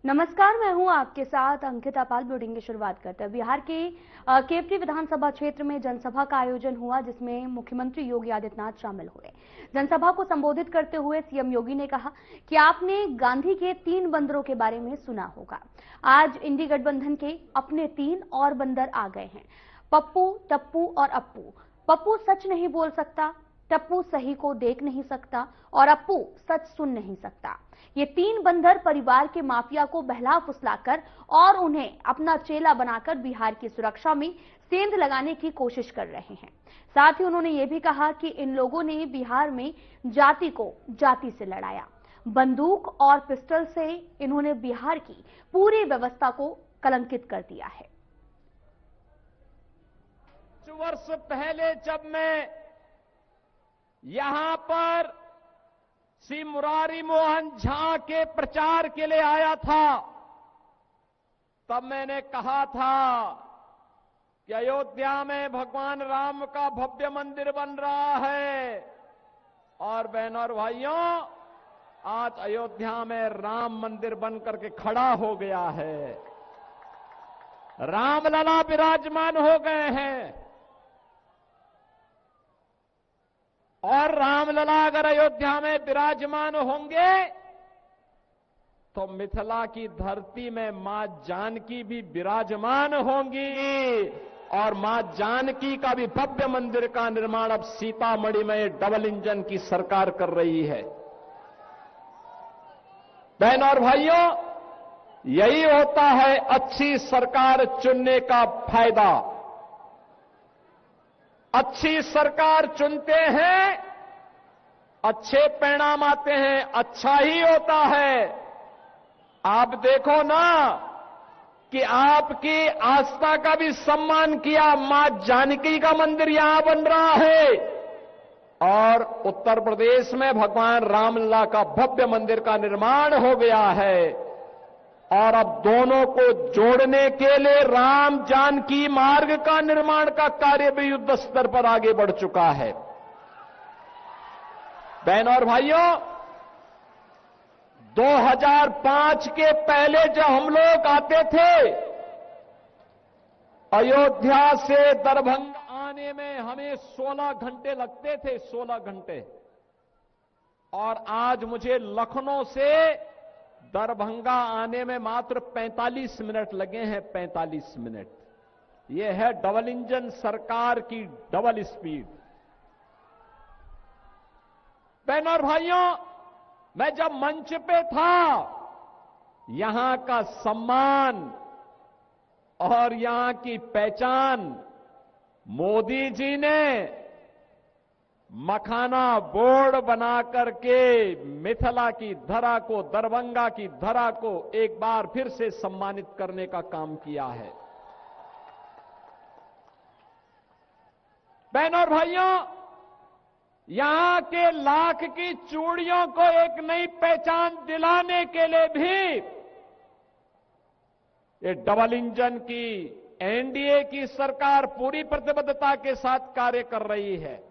नमस्कार, मैं हूं आपके साथ अंकिता पाल। बुलेटिन की शुरुआत करते हैं। बिहार के केवटी विधानसभा क्षेत्र में जनसभा का आयोजन हुआ, जिसमें मुख्यमंत्री योगी आदित्यनाथ शामिल हुए। जनसभा को संबोधित करते हुए सीएम योगी ने कहा कि आपने गांधी के 3 बंदरों के बारे में सुना होगा। आज इंडी गठबंधन के अपने 3 और बंदर आ गए हैं, पप्पू, टप्पू और अप्पू। पप्पू सच नहीं बोल सकता, टप्पू सही को देख नहीं सकता और अप्पू सच सुन नहीं सकता। ये 3 बंदर परिवार के माफिया को बहला फुसलाकर और उन्हें अपना चेला बनाकर बिहार की सुरक्षा में सेंध लगाने की कोशिश कर रहे हैं। साथ ही उन्होंने ये भी कहा कि इन लोगों ने बिहार में जाति को जाति से लड़ाया। बंदूक और पिस्टल से इन्होंने बिहार की पूरी व्यवस्था को कलंकित कर दिया है। कुछ वर्ष पहले जब मैं यहां पर श्री मुरारी मोहन झा के प्रचार के लिए आया था, तब मैंने कहा था कि अयोध्या में भगवान राम का भव्य मंदिर बन रहा है। और बहनों और भाइयों, आज अयोध्या में राम मंदिर बन करके खड़ा हो गया है। रामलला विराजमान हो गए हैं। और रामलला अगर अयोध्या में विराजमान होंगे तो मिथिला की धरती में मां जानकी भी विराजमान होंगी। और मां जानकी का भी भव्य मंदिर का निर्माण अब सीतामढ़ी में डबल इंजन की सरकार कर रही है। बहनों और भाइयों, यही होता है अच्छी सरकार चुनने का फायदा। अच्छी सरकार चुनते हैं, अच्छे परिणाम आते हैं, अच्छा ही होता है। आप देखो ना कि आपकी आस्था का भी सम्मान किया। मां जानकी का मंदिर यहां बन रहा है और उत्तर प्रदेश में भगवान रामलला का भव्य मंदिर का निर्माण हो गया है। और अब दोनों को जोड़ने के लिए राम जानकी मार्ग का निर्माण का कार्य भी युद्ध स्तर पर आगे बढ़ चुका है। बहनों और भाइयों, 2005 के पहले जब हम लोग आते थे, अयोध्या से दरभंगा आने में हमें 16 घंटे लगते थे, 16 घंटे। और आज मुझे लखनऊ से दरभंगा आने में मात्र 45 मिनट लगे हैं। 45 मिनट। यह है डबल इंजन सरकार की डबल स्पीड। बहनों और भाइयों, मैं जब मंच पे था, यहां का सम्मान और यहां की पहचान मोदी जी ने मखाना बोर्ड बना करके मिथिला की धरा को, दरभंगा की धरा को एक बार फिर से सम्मानित करने का काम किया है। बहनों और भाइयों, यहां के लाख की चूड़ियों को एक नई पहचान दिलाने के लिए भी ये डबल इंजन की एनडीए की सरकार पूरी प्रतिबद्धता के साथ कार्य कर रही है।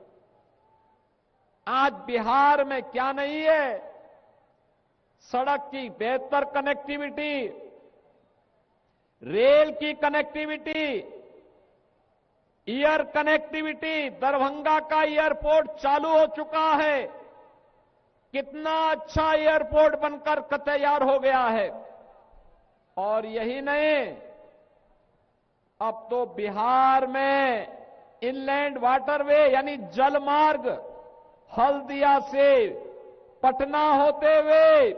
आज बिहार में क्या नहीं है? सड़क की बेहतर कनेक्टिविटी, रेल की कनेक्टिविटी, एयर कनेक्टिविटी। दरभंगा का एयरपोर्ट चालू हो चुका है। कितना अच्छा एयरपोर्ट बनकर तैयार हो गया है। और यही नहीं, अब तो बिहार में इनलैंड वाटरवे यानी जलमार्ग हल्दिया से पटना होते हुए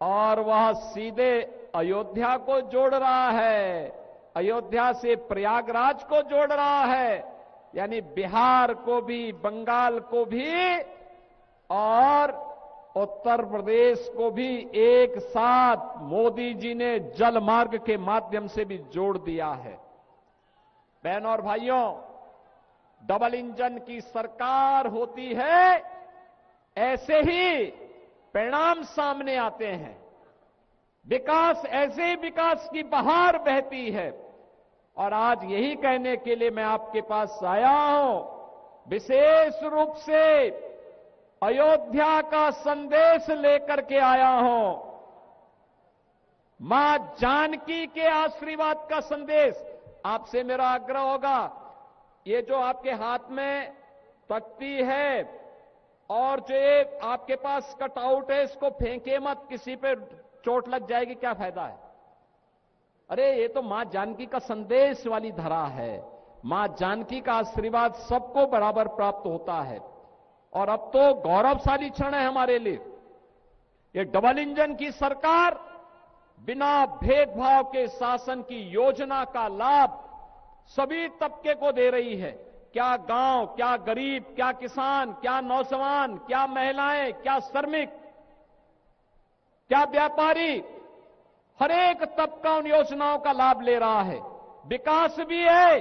और वह सीधे अयोध्या को जोड़ रहा है, अयोध्या से प्रयागराज को जोड़ रहा है। यानी बिहार को भी, बंगाल को भी और उत्तर प्रदेश को भी एक साथ मोदी जी ने जल मार्ग के माध्यम से भी जोड़ दिया है। बहनों और भाइयों, डबल इंजन की सरकार होती है, ऐसे ही परिणाम सामने आते हैं। विकास, ऐसे ही विकास की बहार बहती है। और आज यही कहने के लिए मैं आपके पास आया हूं, विशेष रूप से अयोध्या का संदेश लेकर के आया हूं मां जानकी के आशीर्वाद का संदेश। आपसे मेरा आग्रह होगा, ये जो आपके हाथ में तख्ती है और जो ये आपके पास कटआउट है, इसको फेंके मत, किसी पे चोट लग जाएगी, क्या फायदा है। अरे ये तो मां जानकी का संदेश वाली धरा है। मां जानकी का आशीर्वाद सबको बराबर प्राप्त होता है। और अब तो गौरवशाली क्षण है हमारे लिए। ये डबल इंजन की सरकार बिना भेदभाव के शासन की योजना का लाभ सभी तबके को दे रही है। क्या गांव, क्या गरीब, क्या किसान, क्या नौजवान, क्या महिलाएं, क्या श्रमिक, क्या व्यापारी, हर एक तबका उन योजनाओं का लाभ ले रहा है। विकास भी है,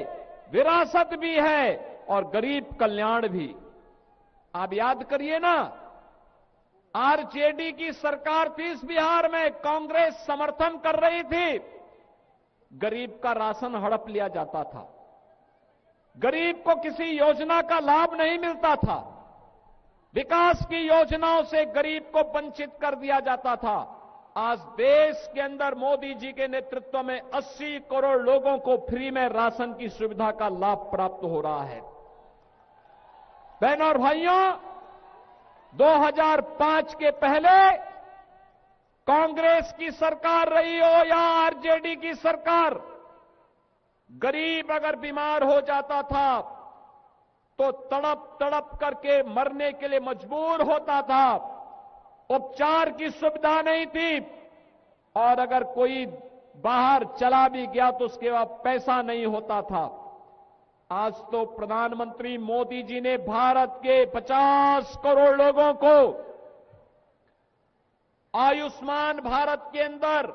विरासत भी है और गरीब कल्याण भी। आप याद करिए ना, आरजेडी की सरकार थी इस बिहार में, कांग्रेस समर्थन कर रही थी, गरीब का राशन हड़प लिया जाता था, गरीब को किसी योजना का लाभ नहीं मिलता था, विकास की योजनाओं से गरीब को वंचित कर दिया जाता था। आज देश के अंदर मोदी जी के नेतृत्व में 80 करोड़ लोगों को फ्री में राशन की सुविधा का लाभ प्राप्त हो रहा है। बहनों और भाइयों, 2005 के पहले कांग्रेस की सरकार रही हो या आरजेडी की सरकार, गरीब अगर बीमार हो जाता था तो तड़प तड़प करके मरने के लिए मजबूर होता था। उपचार की सुविधा नहीं थी और अगर कोई बाहर चला भी गया तो उसके बाद पैसा नहीं होता था। आज तो प्रधानमंत्री मोदी जी ने भारत के 50 करोड़ लोगों को आयुष्मान भारत के अंदर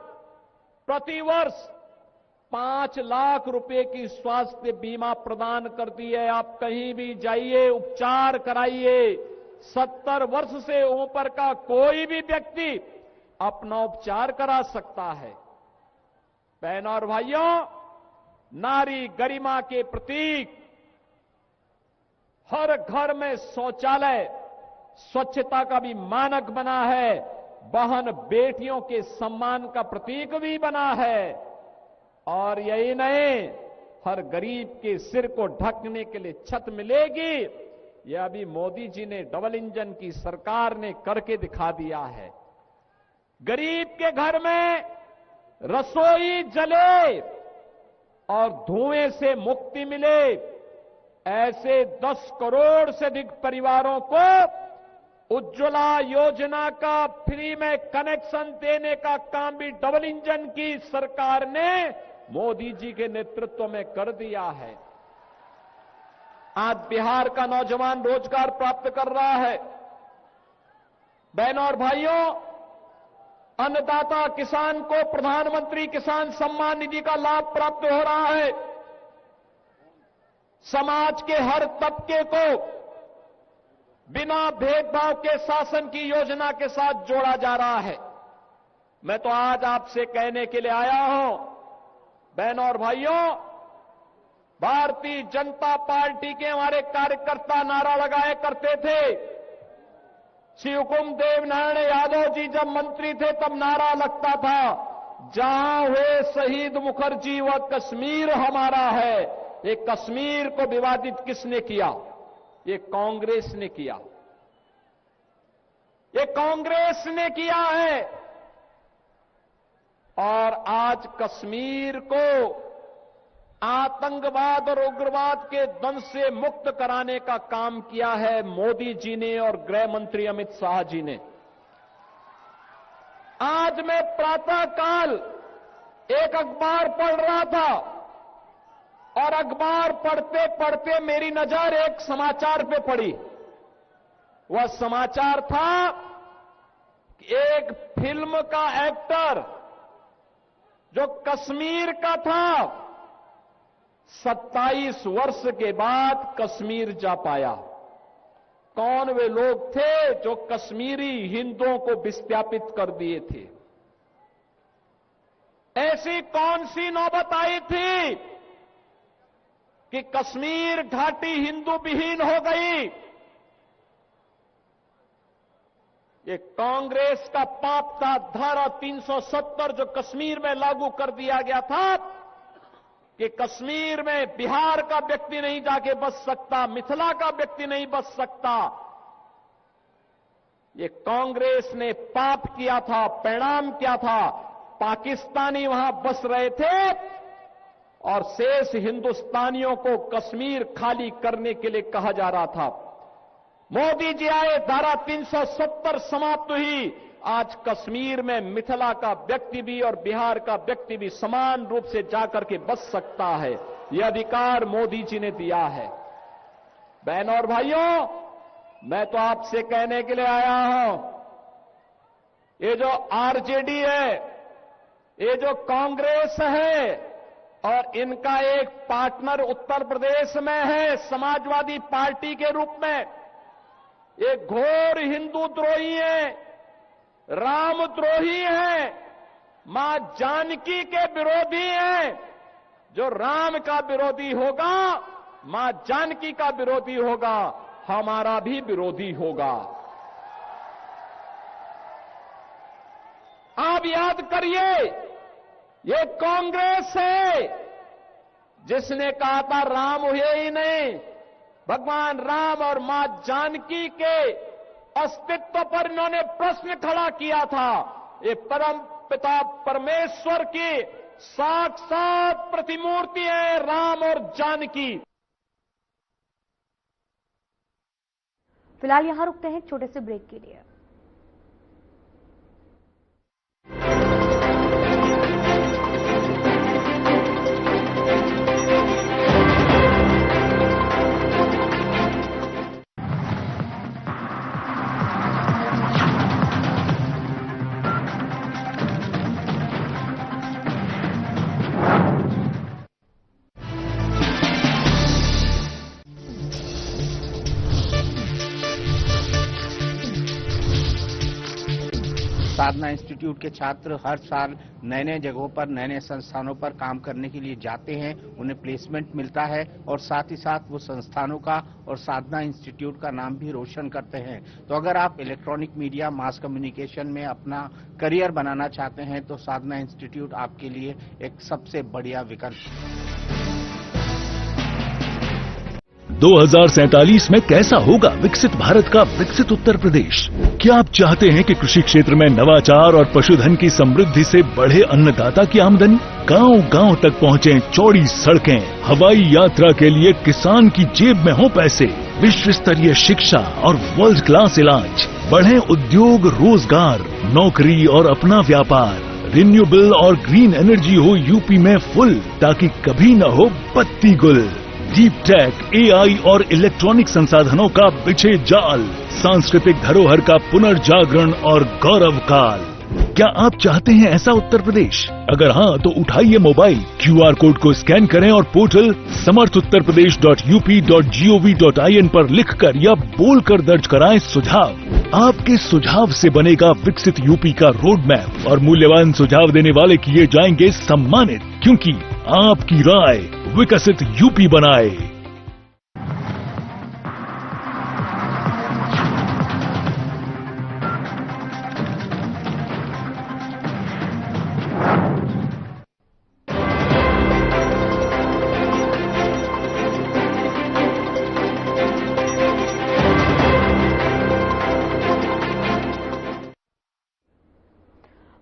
प्रतिवर्ष 5 लाख रुपए की स्वास्थ्य बीमा प्रदान कर दी है। आप कहीं भी जाइए, उपचार कराइए, 70 वर्ष से ऊपर का कोई भी व्यक्ति अपना उपचार करा सकता है। बहनों और भाइयों, नारी गरिमा के प्रतीक हर घर में शौचालय स्वच्छता का भी मानक बना है, बहन बेटियों के सम्मान का प्रतीक भी बना है। और यही नहीं, हर गरीब के सिर को ढकने के लिए छत मिलेगी। यह अभी मोदी जी ने, डबल इंजन की सरकार ने करके दिखा दिया है। गरीब के घर में रसोई जले और धुएं से मुक्ति मिले, ऐसे 10 करोड़ से अधिक परिवारों को उज्ज्वला योजना का फ्री में कनेक्शन देने का काम भी डबल इंजन की सरकार ने मोदी जी के नेतृत्व में कर दिया है। आज बिहार का नौजवान रोजगार प्राप्त कर रहा है। बहनों और भाइयों, अन्नदाता किसान को प्रधानमंत्री किसान सम्मान निधि का लाभ प्राप्त हो रहा है। समाज के हर तबके को बिना भेदभाव के शासन की योजना के साथ जोड़ा जा रहा है। मैं तो आज आपसे कहने के लिए आया हूं, बहनों और भाइयों, भारतीय जनता पार्टी के हमारे कार्यकर्ता नारा लगाया करते थे। शिवकुमार देवनारायण यादव जी जब मंत्री थे तब नारा लगता था, जहां हुए शहीद मुखर्जी वह कश्मीर हमारा है। ये कश्मीर को विवादित किसने किया? ये कांग्रेस ने किया। ये कांग्रेस ने किया है। और आज कश्मीर को आतंकवाद और उग्रवाद के दंश से मुक्त कराने का काम किया है मोदी जी ने और गृह मंत्री अमित शाह जी ने। आज मैं प्रातःकाल एक अखबार पढ़ रहा था और अखबार पढ़ते पढ़ते मेरी नजर एक समाचार पे पड़ी। वह समाचार था कि एक फिल्म का एक्टर जो कश्मीर का था 27 वर्ष के बाद कश्मीर जा पाया। कौन वे लोग थे जो कश्मीरी हिंदुओं को विस्थापित कर दिए थे? ऐसी कौन सी नौबत आई थी कि कश्मीर घाटी हिंदू विहीन हो गई? ये कांग्रेस का पाप था। धारा 370 जो कश्मीर में लागू कर दिया गया था कि कश्मीर में बिहार का व्यक्ति नहीं जाके बस सकता, मिथिला का व्यक्ति नहीं बस सकता। ये कांग्रेस ने पाप किया था। परिणाम क्या था? पाकिस्तानी वहां बस रहे थे और शेष हिंदुस्तानियों को कश्मीर खाली करने के लिए कहा जा रहा था। मोदी जी आए, धारा 370 समाप्त हुई। आज कश्मीर में मिथिला का व्यक्ति भी और बिहार का व्यक्ति भी समान रूप से जाकर के बस सकता है। यह अधिकार मोदी जी ने दिया है। बहनों और भाइयों, मैं तो आपसे कहने के लिए आया हूं, ये जो आरजेडी है, ये जो कांग्रेस है और इनका एक पार्टनर उत्तर प्रदेश में है समाजवादी पार्टी के रूप में, ये घोर हिंदू द्रोही है, रामद्रोही है, मां जानकी के विरोधी हैं। जो राम का विरोधी होगा, मां जानकी का विरोधी होगा, हमारा भी विरोधी होगा। आप याद करिए, ये कांग्रेस है जिसने कहा था राम हुए ही नहीं। भगवान राम और मां जानकी के अस्तित्व पर इन्होंने प्रश्न खड़ा किया था। ये परम पिता परमेश्वर की साक्षात प्रतिमूर्ति है राम और जानकी। फिलहाल यहां रुकते हैं एक छोटे से ब्रेक के लिए। साधना इंस्टीट्यूट के छात्र हर साल नए नए जगहों पर नए नए संस्थानों पर काम करने के लिए जाते हैं, उन्हें प्लेसमेंट मिलता है और साथ ही साथ वो संस्थानों का और साधना इंस्टीट्यूट का नाम भी रोशन करते हैं। तो अगर आप इलेक्ट्रॉनिक मीडिया, मास कम्युनिकेशन में अपना करियर बनाना चाहते हैं तो साधना इंस्टीट्यूट आपके लिए एक सबसे बढ़िया विकल्प है। 2047 में कैसा होगा विकसित भारत का विकसित उत्तर प्रदेश? क्या आप चाहते हैं कि कृषि क्षेत्र में नवाचार और पशुधन की समृद्धि से बढ़े अन्नदाता की आमदनी? गांव-गांव तक पहुंचे चौड़ी सड़कें, हवाई यात्रा के लिए किसान की जेब में हो पैसे, विश्व स्तरीय शिक्षा और वर्ल्ड क्लास इलाज, बढ़े उद्योग, रोजगार, नौकरी और अपना व्यापार, रिन्यूएबल और ग्रीन एनर्जी हो यूपी में फुल, ताकि कभी न हो बत्ती गुल। डीप टेक, एआई और इलेक्ट्रॉनिक संसाधनों का बिछे जाल, सांस्कृतिक धरोहर का पुनर्जागरण और गौरव काल। क्या आप चाहते हैं ऐसा उत्तर प्रदेश? अगर हाँ तो उठाइए मोबाइल, क्यूआर कोड को स्कैन करें और पोर्टल samarthuttarpradesh.up.gov.in पर लिखकर या बोलकर दर्ज कराएं सुझाव। आपके सुझाव से बनेगा विकसित यूपी का रोड मैप और मूल्यवान सुझाव देने वाले किए जाएंगे सम्मानित, क्योंकि आपकी राय विकसित यूपी बनाए।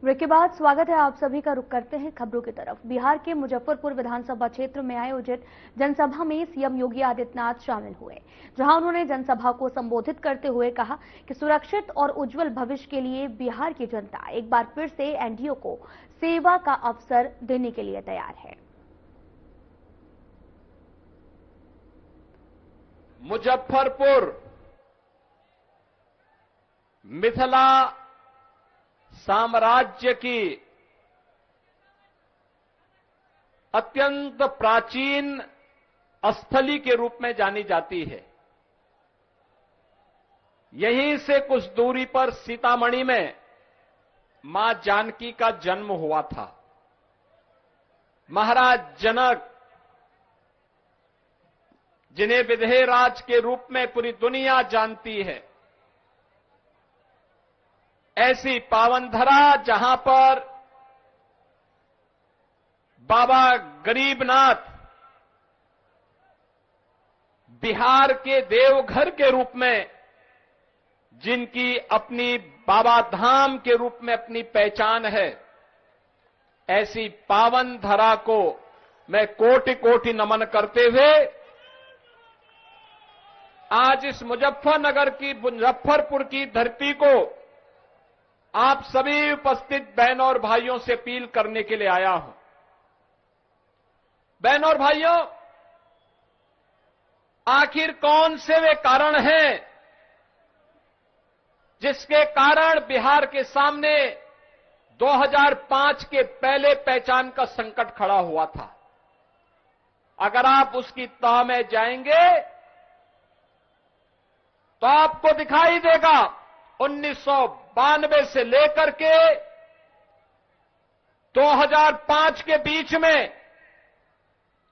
ब्रेक के बाद स्वागत है आप सभी का। रुख करते हैं खबरों की तरफ। बिहार के मुजफ्फरपुर विधानसभा क्षेत्र में आयोजित जनसभा में सीएम योगी आदित्यनाथ शामिल हुए, जहां उन्होंने जनसभा को संबोधित करते हुए कहा कि सुरक्षित और उज्जवल भविष्य के लिए बिहार की जनता एक बार फिर से एनडीए को सेवा का अवसर देने के लिए तैयार है। मुजफ्फरपुर मिथिला साम्राज्य की अत्यंत प्राचीन स्थली के रूप में जानी जाती है। यहीं से कुछ दूरी पर सीतामढ़ी में मां जानकी का जन्म हुआ था। महाराज जनक, जिन्हें विधेयराज के रूप में पूरी दुनिया जानती है, ऐसी पावन धरा जहां पर बाबा गरीबनाथ बिहार के देवघर के रूप में, जिनकी अपनी बाबा धाम के रूप में अपनी पहचान है, ऐसी पावन धरा को मैं कोटि कोटि नमन करते हुए आज इस मुजफ्फरपुर की धरती को आप सभी उपस्थित बहनों और भाइयों से अपील करने के लिए आया हूं। बहनों और भाइयों, आखिर कौन से वे कारण हैं जिसके कारण बिहार के सामने 2005 के पहले पहचान का संकट खड़ा हुआ था? अगर आप उसकी तह में जाएंगे तो आपको दिखाई देगा 1992 से लेकर के 2005 के बीच में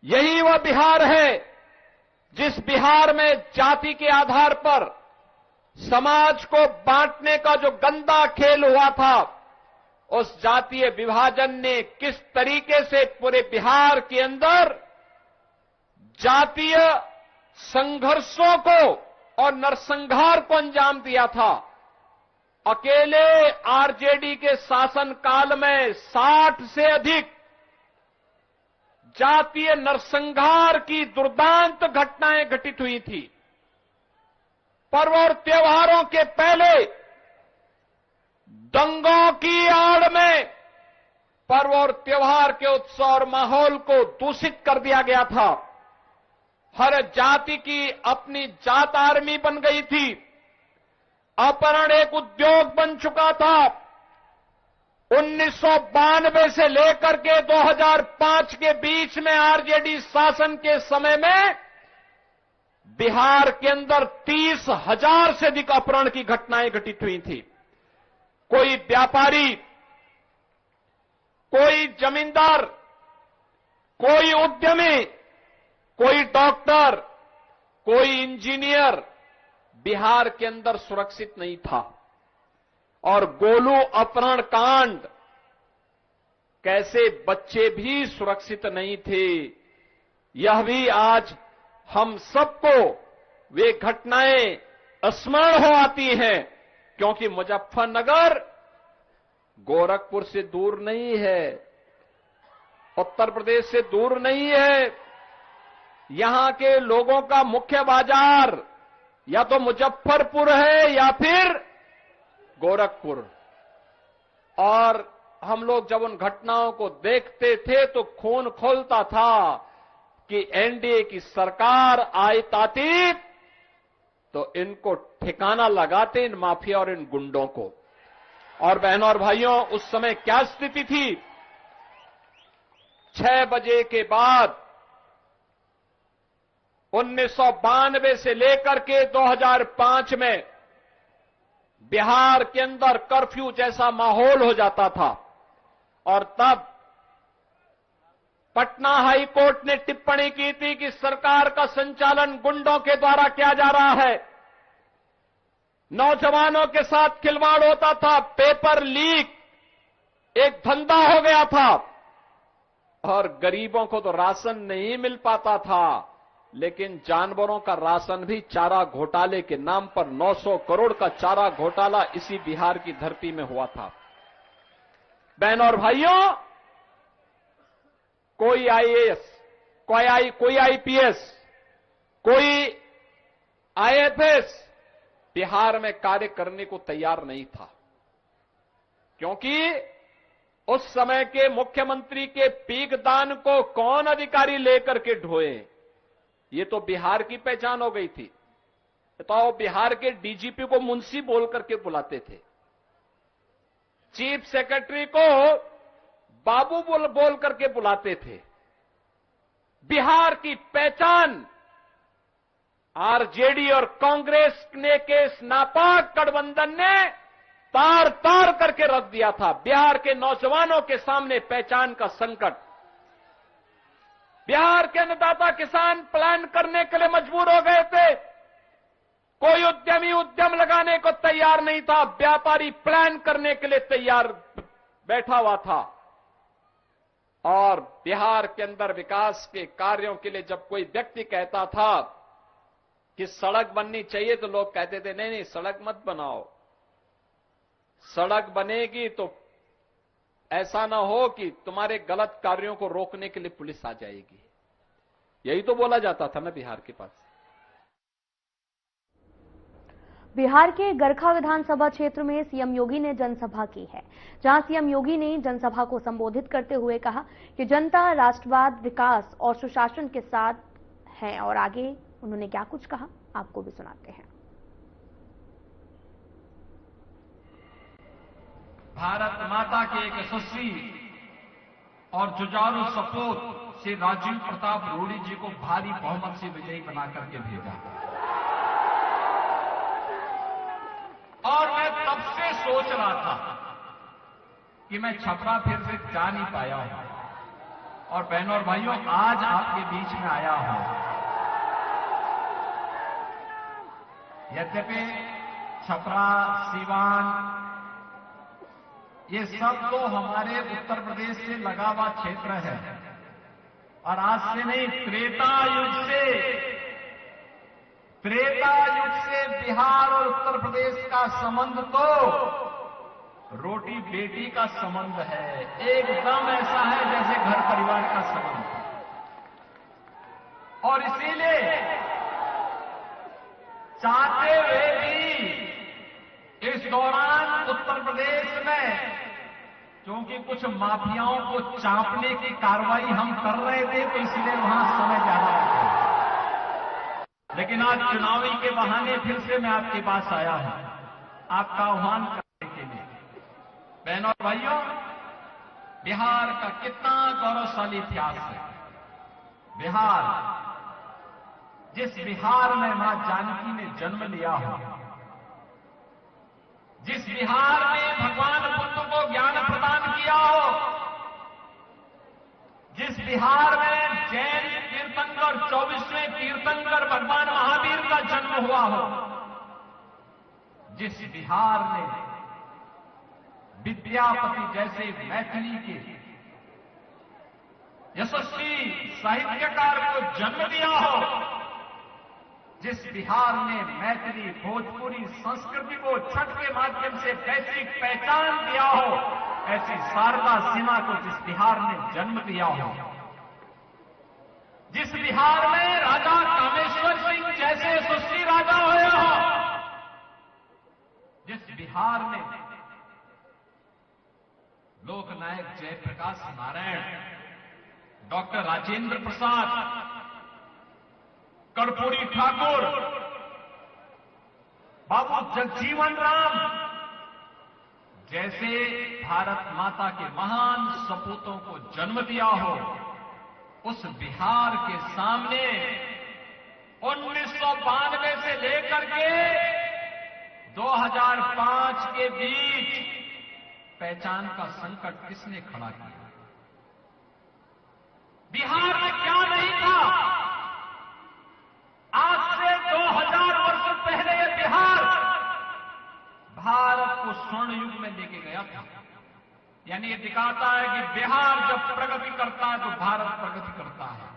यही वह बिहार है जिस बिहार में जाति के आधार पर समाज को बांटने का जो गंदा खेल हुआ था, उस जातीय विभाजन ने किस तरीके से पूरे बिहार के अंदर जातीय संघर्षों को और नरसंहार को अंजाम दिया था। अकेले आरजेडी के शासनकाल में 60 से अधिक जातीय नरसंहार की दुर्दांत घटनाएं घटित हुई थी। पर्व और त्योहारों के पहले दंगों की आड़ में पर्व और त्योहार के उत्सव और माहौल को दूषित कर दिया गया था। हर जाति की अपनी जात आर्मी बन गई थी। अपहरण एक उद्योग बन चुका था। 1992 से लेकर के 2005 के बीच में आरजेडी शासन के समय में बिहार के अंदर 30,000 से अधिक अपहरण की घटनाएं घटित हुई थी। कोई व्यापारी, कोई जमींदार, कोई उद्यमी, कोई डॉक्टर, कोई इंजीनियर बिहार के अंदर सुरक्षित नहीं था। और गोलू अपहरण कांड, कैसे बच्चे भी सुरक्षित नहीं थे, यह भी आज हम सबको वे घटनाएं स्मरण हो आती हैं, क्योंकि मुजफ्फरनगर गोरखपुर से दूर नहीं है, उत्तर प्रदेश से दूर नहीं है। यहां के लोगों का मुख्य बाजार या तो मुजफ्फरपुर है या फिर गोरखपुर। और हम लोग जब उन घटनाओं को देखते थे तो खून खौलता था कि एनडीए की सरकार आती तो इनको ठिकाना लगाते, इन माफिया और इन गुंडों को। और बहनों और भाइयों, उस समय क्या स्थिति थी? 6 बजे के बाद 1992 से लेकर के 2005 में बिहार के अंदर कर्फ्यू जैसा माहौल हो जाता था। और तब पटना हाई कोर्ट ने टिप्पणी की थी कि सरकार का संचालन गुंडों के द्वारा किया जा रहा है। नौजवानों के साथ खिलवाड़ होता था, पेपर लीक एक धंधा हो गया था। और गरीबों को तो राशन नहीं मिल पाता था, लेकिन जानवरों का राशन भी चारा घोटाले के नाम पर 900 करोड़ का चारा घोटाला इसी बिहार की धरती में हुआ था। बहनों और भाइयों, कोई आईएएस, कोई आईपीएस, कोई आईएफएस बिहार में कार्य करने को तैयार नहीं था, क्योंकि उस समय के मुख्यमंत्री के पीकदान को कौन अधिकारी लेकर के ढोए, ये तो बिहार की पहचान हो गई थी। तो बिहार के डीजीपी को मुंशी बोल करके बुलाते थे, चीफ सेक्रेटरी को बाबू बोल करके बुलाते थे। बिहार की पहचान आरजेडी और कांग्रेस ने के इस नापाक गठबंधन ने तार तार करके रख दिया था। बिहार के नौजवानों के सामने पहचान का संकट। बिहार के अन्नदाता किसान प्लान करने के लिए मजबूर हो गए थे। कोई उद्यमी उद्यम लगाने को तैयार नहीं था, व्यापारी प्लान करने के लिए तैयार बैठा हुआ था। और बिहार के अंदर विकास के कार्यों के लिए जब कोई व्यक्ति कहता था कि सड़क बननी चाहिए, तो लोग कहते थे नहीं नहीं सड़क मत बनाओ, सड़क बनेगी तो ऐसा ना हो कि तुम्हारे गलत कार्यों को रोकने के लिए पुलिस आ जाएगी। यही तो बोला जाता था ना बिहार के पास। बिहार के गरखा विधानसभा क्षेत्र में सीएम योगी ने जनसभा की है, जहां सीएम योगी ने जनसभा को संबोधित करते हुए कहा कि जनता राष्ट्रवाद, विकास और सुशासन के साथ है। और आगे उन्होंने क्या कुछ कहा, आपको भी सुनाते हैं। भारत माता के एक यशस्वी और जुझारू सपूत से राजीव प्रताप रूडी जी को भारी बहुमत से विजयी बना करके भेजा। और मैं तब से सोच रहा था कि मैं छपरा फिर से जा नहीं पाया हूं, और बहनों और भाइयों आज आपके बीच में आया हूं। यद्यपि छपरा, सीवान ये सब तो हमारे उत्तर प्रदेश से लगा हुआ क्षेत्र है, और आज से नहीं त्रेता युग से बिहार और उत्तर प्रदेश का संबंध तो रोटी बेटी का संबंध है, एकदम ऐसा है जैसे घर परिवार का संबंध। और इसीलिए चाहते हुए भी इस दौरान उत्तर प्रदेश में क्योंकि कुछ माफियाओं को चांपने की कार्रवाई हम कर रहे थे, तो इसलिए वहां समय ज्यादा लगा। लेकिन आज चुनावी के बहाने फिर से मैं आपके पास आया हूं, आपका आह्वान करने के लिए। बहनों और भाइयों, बिहार का कितना गौरवशाली इतिहास है। बिहार, जिस बिहार में मां जानकी ने जन्म लिया हो, जिस बिहार में भगवान बुद्ध को ज्ञान प्रदान किया हो, जिस बिहार में जैन तीर्थंकर 24वें तीर्थंकर भगवान महावीर का जन्म हुआ हो, जिस बिहार ने विद्यापति जैसे मैथिली के यशस्वी साहित्यकार को जन्म दिया हो, जिस बिहार ने मैथिली, भोजपुरी संस्कृति को छठ के माध्यम से वैश्विक पहचान दिया हो, ऐसी शारदा सिन्हा को जिस बिहार ने जन्म दिया हो, जिस बिहार में राजा कामेश्वर सिंह जैसे यशस्वी राजा हुए हो, जिस बिहार में लोकनायक जयप्रकाश नारायण, डॉक्टर राजेंद्र प्रसाद, कर्पूरी ठाकुर, बाबू जगजीवन राम जैसे भारत माता के महान सपूतों को जन्म दिया हो, उस बिहार के सामने 1992 से लेकर के 2005 के बीच पहचान का संकट किसने खड़ा किया? बिहार में क्या नहीं था? आज से 2000 वर्ष पहले यह बिहार भारत को स्वर्ण युग में लेके गया था। यानी ये दिखाता है कि बिहार जब प्रगति करता है तो भारत प्रगति करता है।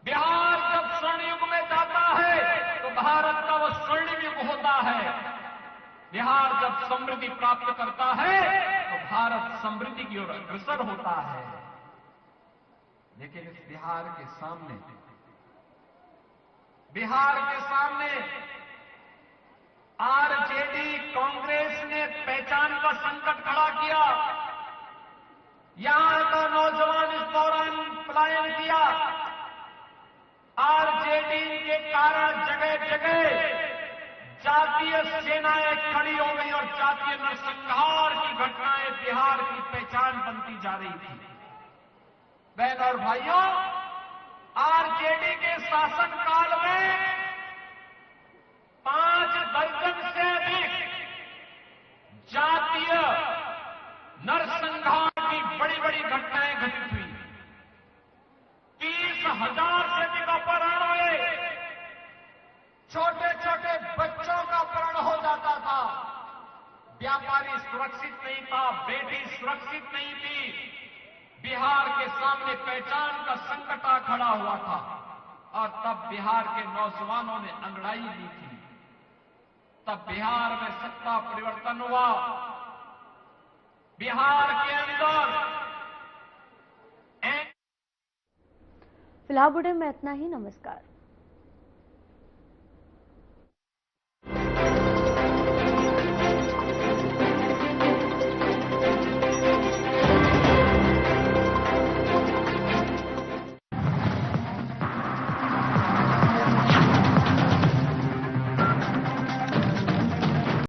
बिहार जब स्वर्ण युग में जाता है तो भारत का वह स्वर्णिम युग होता है। बिहार जब समृद्धि प्राप्त करता है तो भारत समृद्धि की ओर अग्रसर होता है। लेकिन इस बिहार के सामने आरजेडी कांग्रेस ने पहचान का संकट खड़ा किया। यहां का नौजवान इस दौरान पलायन किया। आरजेडी के कारण जगह जगह जातीय सेनाएं खड़ी हो गई और जातीय नरसंहार की घटनाएं बिहार की पहचान बनती जा रही थी। बहन और भाइयों, आरजेडी के शासनकाल में 5 दर्जन से अधिक जातीय नरसंहार की बड़ी बड़ी घटनाएं घटित हुई। 30,000 से अधिक अपहरण हुए। छोटे छोटे बेटी सुरक्षित नहीं थी, बिहार के सामने पहचान का संकट आ खड़ा हुआ था और तब बिहार के नौजवानों ने अंगड़ाई ली थी। तब बिहार में सत्ता परिवर्तन हुआ। बिहार के अंदर फिलहाल बुलेटिन में इतना ही। नमस्कार।